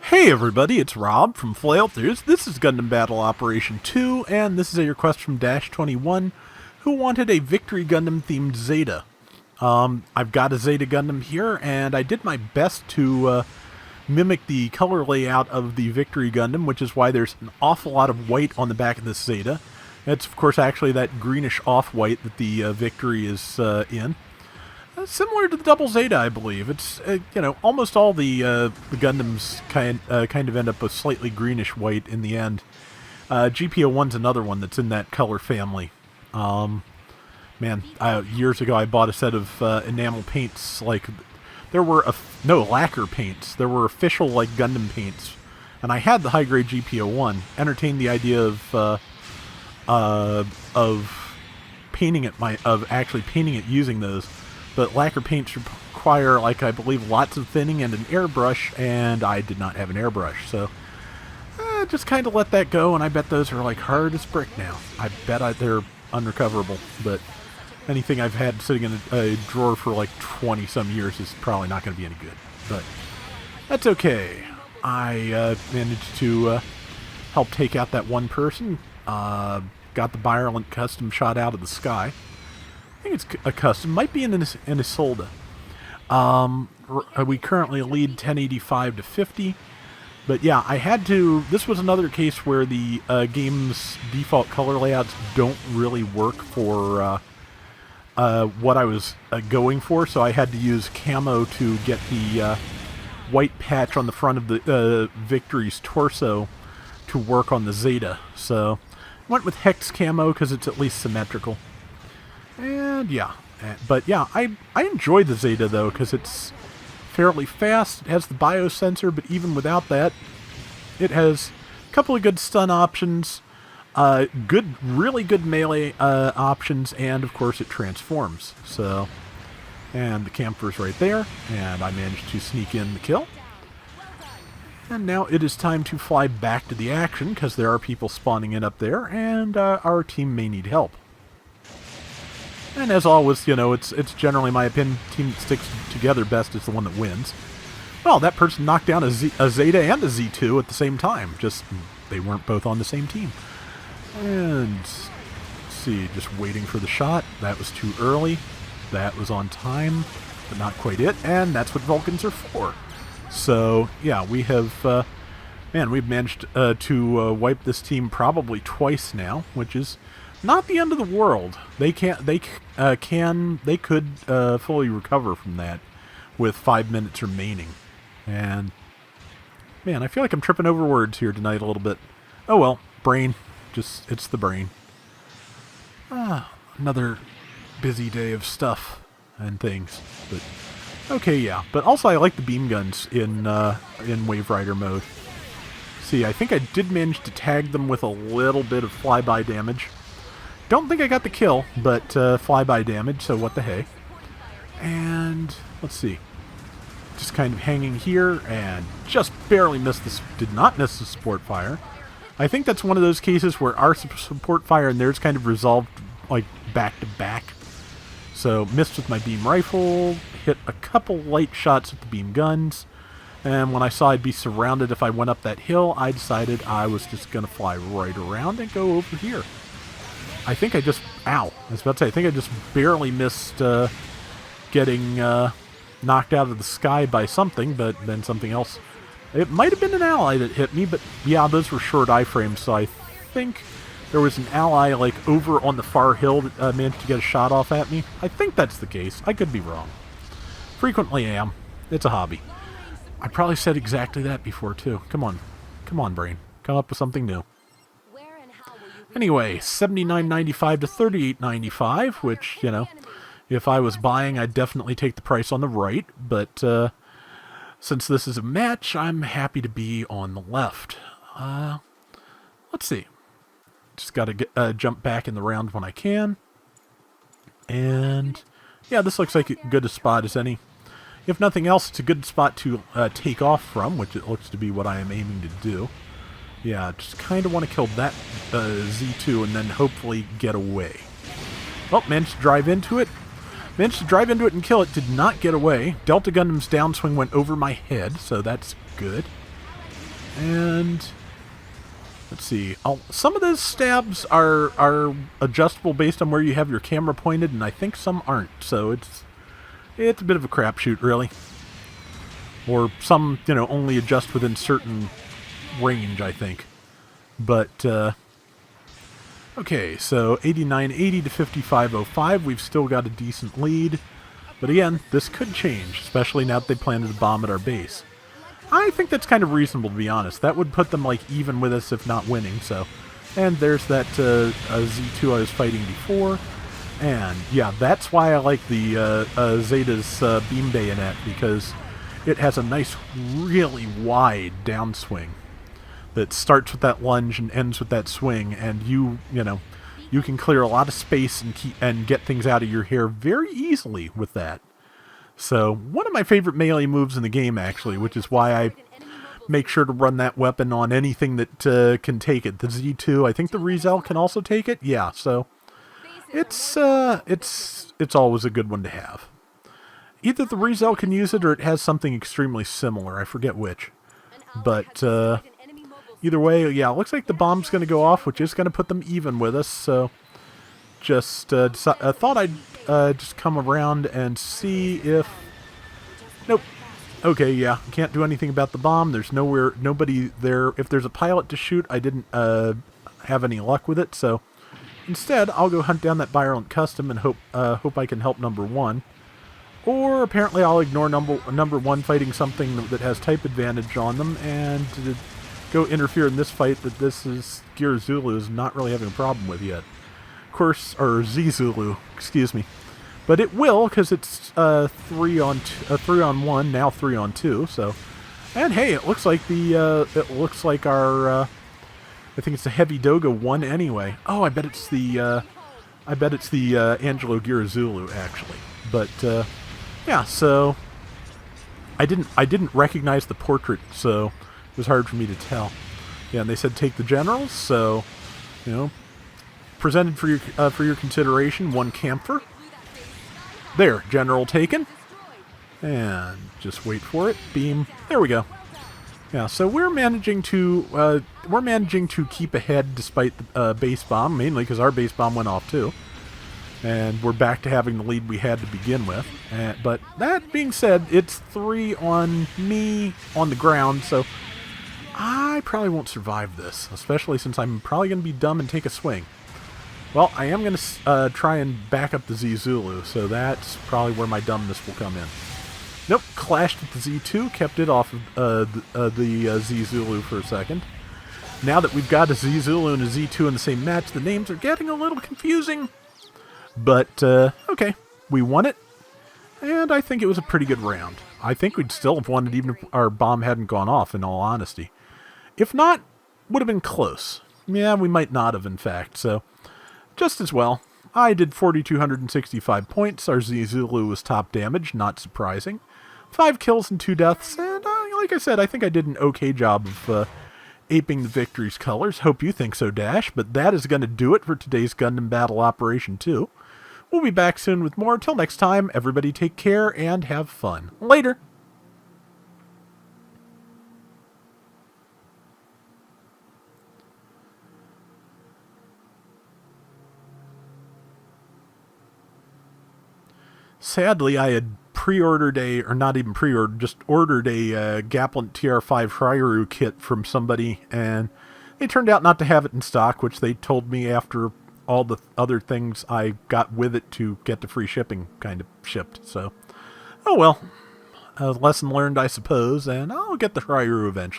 Hey everybody, it's Rob from Flailthroughs. This is Gundam Battle Operation 2, and this is a request from Dash 21, who wanted a Victory Gundam themed Zeta. I've got a Zeta Gundam here, and I did my best to mimic the color layout of the Victory Gundam, which is why there's an awful lot of white on the back of this Zeta. It's, of course, actually that greenish off-white that the Victory is in. Similar to the Double Zeta, I believe. It's, almost all the Gundams kind of end up with slightly greenish white in the end. GP01's another one that's in that color family. Years ago I bought a set of enamel paints. There were lacquer paints. There were official Gundam paints, and I had the high grade GP01. Entertained the idea of painting it actually painting it using those. But lacquer paints require, I believe, lots of thinning and an airbrush, and I did not have an airbrush, so just kind of let that go, and I bet those are hard as brick now. I bet they're unrecoverable, but anything I've had sitting in a drawer for 20-some years is probably not going to be any good. But that's okay. I managed to help take out that one person, got the Birelent custom shot out of the sky. I think it's a custom. Might be in a Isolde. We currently lead 1085 to 50. But yeah, I had to... This was another case where the game's default color layouts don't really work for what I was going for. So I had to use camo to get the white patch on the front of the Victory's torso to work on the Zeta. So I went with hex camo because it's at least symmetrical. And yeah, but yeah, I enjoy the Zeta though, because it's fairly fast. It has the biosensor, but even without that, it has a couple of good stun options, really good melee options, and of course it transforms. So, and the camper's right there, and I managed to sneak in the kill. And now it is time to fly back to the action, because there are people spawning in up there, and our team may need help. And as always, it's generally my opinion, team that sticks together best is the one that wins. Well, that person knocked down a Zeta and a Z2 at the same time. Just, they weren't both on the same team. And, let's see, just waiting for the shot. That was too early. That was on time, but not quite it. And that's what Vulcans are for. So, yeah, we have, we've managed to wipe this team probably twice now, which is... not the end of the world. They could fully recover from that with 5 minutes remaining. And man, I feel like I'm tripping over words here tonight a little bit. Oh well, brain. It's the brain. Another busy day of stuff and things. But okay, yeah. But also I like the beam guns in Wave Rider mode. See, I think I did manage to tag them with a little bit of flyby damage. Don't think I got the kill, but flyby damage, so what the hey. And let's see. Just kind of hanging here, and just barely missed this. Did not miss the support fire. I think that's one of those cases where our support fire and theirs kind of resolved back to back. So missed with my beam rifle, hit a couple light shots with the beam guns, and when I saw I'd be surrounded if I went up that hill, I decided I was just going to fly right around and go over here. I think I just... Ow. I was about to say, I think I just barely missed getting knocked out of the sky by something, but then something else. It might have been an ally that hit me, but yeah, those were short iframes, so I think there was an ally, over on the far hill that managed to get a shot off at me. I think that's the case. I could be wrong. Frequently am. It's a hobby. I probably said exactly that before, too. Come on. Come on, brain. Come up with something new. Anyway, $79.95 to $38.95, which, if I was buying, I'd definitely take the price on the right, but since this is a match, I'm happy to be on the left. Let's see. Just got to jump back in the round when I can. And, yeah, this looks like as good a spot as any. If nothing else, it's a good spot to take off from, which it looks to be what I am aiming to do. Yeah, just kind of want to kill that Z2 and then hopefully get away. Oh, managed to drive into it. Managed to drive into it and kill it. Did not get away. Delta Gundam's downswing went over my head, so that's good. And let's see. Some of those stabs are adjustable based on where you have your camera pointed, and I think some aren't. So it's a bit of a crapshoot, really. Or some, only adjust within certain range, I think. But, okay, so 8980 to 5505, we've still got a decent lead. But again, this could change, especially now that they planted a bomb at our base. I think that's kind of reasonable, to be honest. That would put them, even with us, if not winning, so. And there's that Z2 I was fighting before. And, yeah, that's why I like the Zeta's beam bayonet, because it has a nice, really wide downswing that starts with that lunge and ends with that swing, and you can clear a lot of space and get things out of your hair very easily with that. So, one of my favorite melee moves in the game, actually, which is why I make sure to run that weapon on anything that can take it. The Z2, I think the Rizel can also take it. Yeah, so it's always a good one to have. Either the Rizel can use it or it has something extremely similar. I forget which. But either way, yeah, it looks like the bomb's going to go off, which is going to put them even with us. So just thought I'd just come around and see if... Nope. Okay, yeah, can't do anything about the bomb. There's nobody there. If there's a pilot to shoot, I didn't have any luck with it. So instead, I'll go hunt down that Virulent Custom and hope I can help number one. Or apparently I'll ignore number one fighting something that has type advantage on them and go interfere in this fight that this is Gear Zulu is not really having a problem with yet. Of course, or Z-Zulu, excuse me. But it will, because it's 3 on 1, now 3 on 2, so. And hey, it looks like our I think it's the Heavy Doga won anyway. Oh, I bet it's the Angelo Gear Zulu, actually. But yeah, so I didn't recognize the portrait, so it was hard for me to tell. Yeah, and they said take the generals, so presented for your consideration. 1 camphor. There, general taken. And just wait for it. Beam. There we go. Yeah, so we're managing to keep ahead despite the base bomb, mainly because our base bomb went off too. And we're back to having the lead we had to begin with. But that being said, it's 3 on me on the ground, so I probably won't survive this, especially since I'm probably going to be dumb and take a swing. Well, I am going to try and back up the Z-Zulu, so that's probably where my dumbness will come in. Nope, clashed with the Z2, kept it off of the Z-Zulu for a second. Now that we've got a Z-Zulu and a Z2 in the same match, the names are getting a little confusing. But, okay, we won it, and I think it was a pretty good round. I think we'd still have won it even if our bomb hadn't gone off, in all honesty. If not, would have been close. Yeah, we might not have, in fact, so just as well. I did 4,265 points. Our Z-Zulu was top damage, not surprising. 5 kills and 2 deaths, and like I said, I think I did an okay job of aping the victory's colors. Hope you think so, Dash, but that is going to do it for today's Gundam Battle Operation 2. We'll be back soon with more. Till next time, everybody take care and have fun. Later! Sadly, I had pre-ordered or not even pre-ordered, just ordered a Gaplant TR5 Hryaru kit from somebody, and they turned out not to have it in stock, which they told me after all the other things I got with it to get the free shipping kind of shipped. So, oh well, a lesson learned, I suppose, and I'll get the Hryaru eventually.